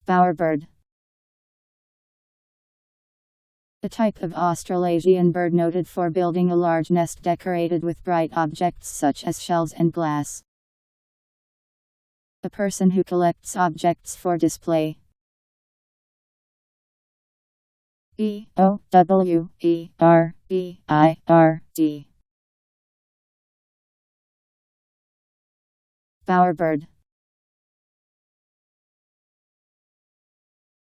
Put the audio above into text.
Bowerbird. A type of Australasian bird noted for building a large nest decorated with bright objects such as shells and glass. A person who collects objects for display. Bowerbird.